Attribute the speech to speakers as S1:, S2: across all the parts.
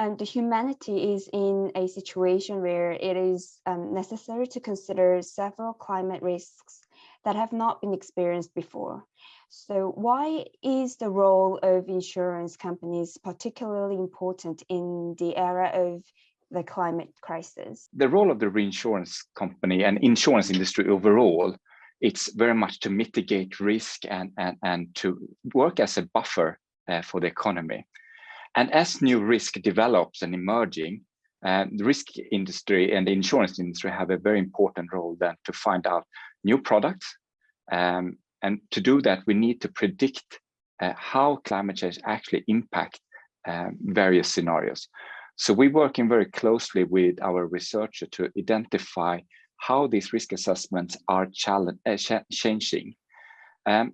S1: And humanity is in a situation where it is necessary to consider several climate risks that have not been experienced before. So why is the role of insurance companies particularly important in the era of the climate crisis?
S2: The role of the reinsurance company and insurance industry overall, it's very much to mitigate risk and to work as a buffer for the economy. And as new risk develops and emerging, the risk industry and the insurance industry have a very important role then to find out new products. And to do that, we need to predict how climate change actually impact various scenarios. So we're working very closely with our researcher to identify how these risk assessments are changing.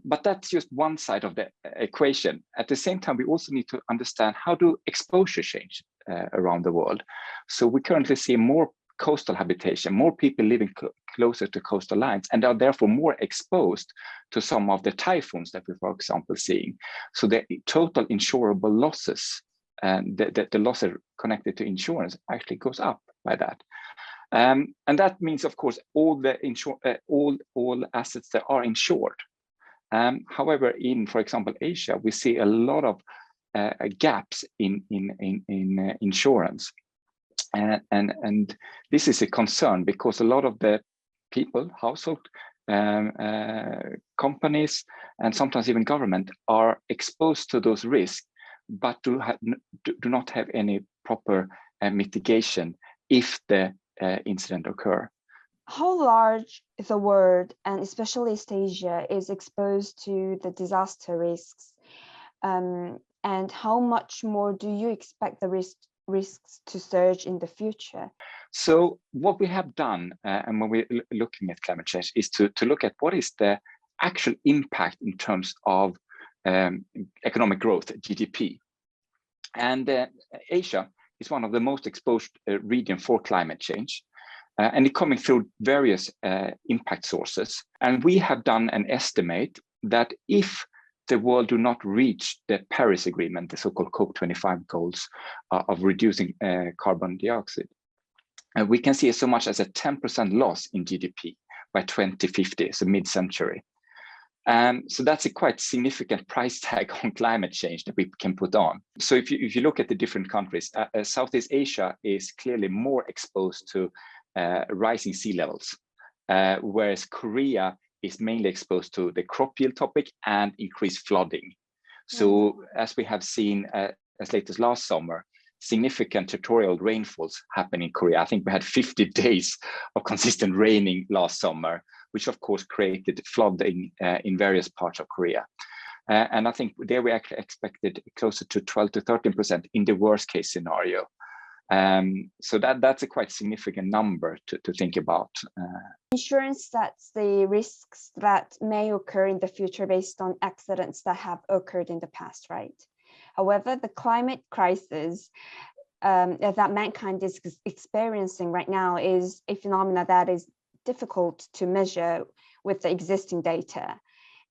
S2: But that's just one side of the equation. At the same time, we also need to understand how do exposure change around the world. So we currently see more coastal habitation, more people living closer to coastal lines, and are therefore more exposed to some of the typhoons that we're, for example, seeing. So the total insurable losses and the losses connected to insurance actually goes up by that. And that means, of course, all assets that are insured. However, in, for example, Asia, we see a lot of gaps in insurance. And this is a concern because a lot of the people, household, companies, and sometimes even government are exposed to those risks, but do not have any proper mitigation if the incident occur.
S1: How large the world, and especially East Asia, is exposed to the disaster risks? And how much more do you expect the risks to surge in the future?
S2: So what we have done, and when we're looking at climate change, is to look at what is the actual impact in terms of economic growth, GDP. And Asia is one of the most exposed regions for climate change. And it's coming through various impact sources. And we have done an estimate that if the world do not reach the Paris Agreement, the so-called COP25 goals of reducing carbon dioxide, we can see so much as a 10% loss in GDP by 2050, so mid-century. So that's a quite significant price tag on climate change that we can put on. So if you look at the different countries, Southeast Asia is clearly more exposed to rising sea levels, whereas Korea is mainly exposed to the crop yield topic and increased flooding. So as we have seen as late as last summer, significant territorial rainfalls happen in Korea. I think we had 50 days of consistent raining last summer, which of course created flooding in various parts of Korea. And I think there we actually expected closer to 12 to 13% in the worst case scenario. So that's a quite significant number to think about.
S1: Insurance sets the risks that may occur in the future based on accidents that have occurred in the past, right? However, the climate crisis that mankind is experiencing right now is a phenomenon that is difficult to measure with the existing data.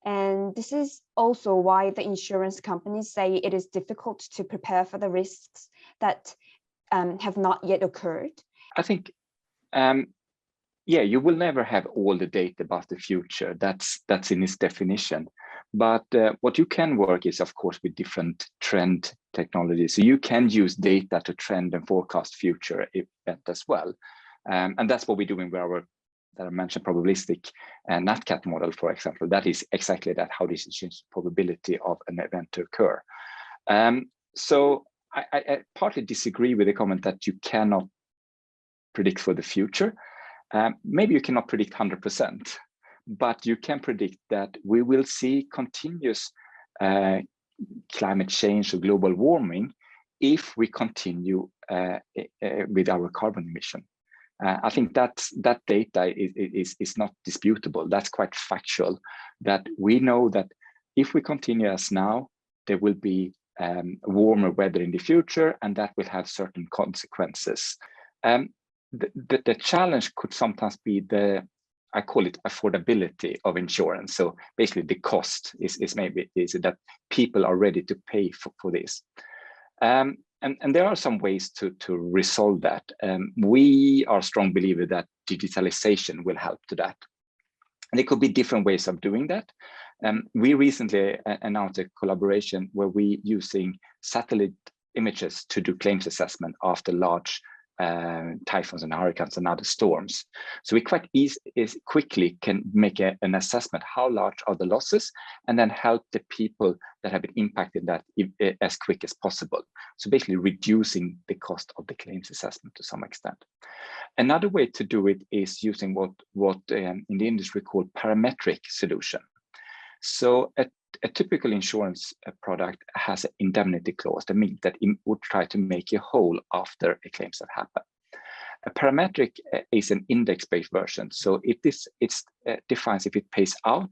S1: And this is also why the insurance companies say it is difficult to prepare for the risks that have not yet occurred.
S2: I think, yeah, you will never have all the data about the future. That's in its definition. But what you can work is, of course, with different trend technologies. So you can use data to trend and forecast future event as well. And that's what we're doing with our, that I mentioned, probabilistic NatCat model, for example. That is exactly that, how this changes the probability of an event to occur. So I partly disagree with the comment that you cannot predict for the future. Maybe you cannot predict 100%, but you can predict that we will see continuous climate change or global warming if we continue with our carbon emission. I think that data is not disputable. That's quite factual, that we know that if we continue as now, there will be warmer weather in the future, and that will have certain consequences. The challenge could sometimes be I call it affordability of insurance. So basically the cost is that people are ready to pay for this. And there are some ways to resolve that. We are strong believers that digitalization will help to that. And there could be different ways of doing that. We recently announced a collaboration where we're using satellite images to do claims assessment after large typhoons and hurricanes and other storms. So we quite quickly can make an assessment, how large are the losses, and then help the people that have been impacted that as quick as possible. So basically reducing the cost of the claims assessment to some extent. Another way to do it is using what in the industry called parametric solution. So a typical insurance product has an indemnity clause. That means that it would try to make you whole after a claims have happened. A parametric is an index-based version. So it defines if it pays out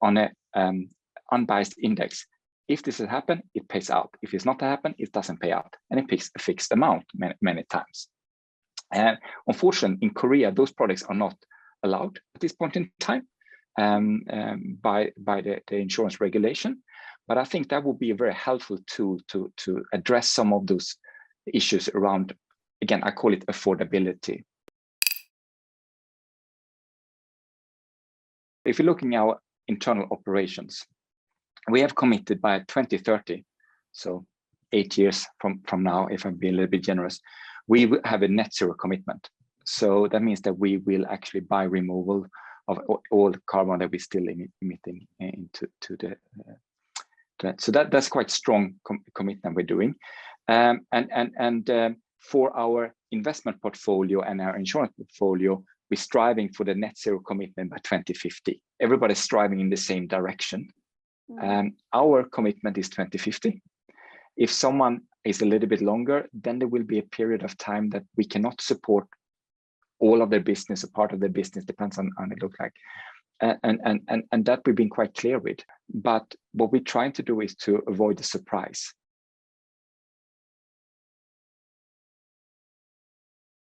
S2: on an unbiased index. If this has happened, it pays out. If it's not happened, it doesn't pay out. And it pays a fixed amount many times. And unfortunately, in Korea, those products are not allowed at this point in time. By the insurance regulation, but I think that would be a very helpful tool to address some of those issues around, again, I call it affordability. If you're looking at our internal operations, we have committed by 2030, so 8 years from now, if I'm being a little bit generous, we will have a net zero commitment. So that means that we will actually buy removal of all the carbon that we're still emitting into so that's quite strong commitment we're doing, and for our investment portfolio and our insurance portfolio, we're striving for the net zero commitment by 2050. Everybody's striving in the same direction. Our commitment is 2050. If someone is a little bit longer, then there will be a period of time that we cannot support all of their business, a part of their business, depends on it look like. And that we've been quite clear with. But what we're trying to do is to avoid the surprise.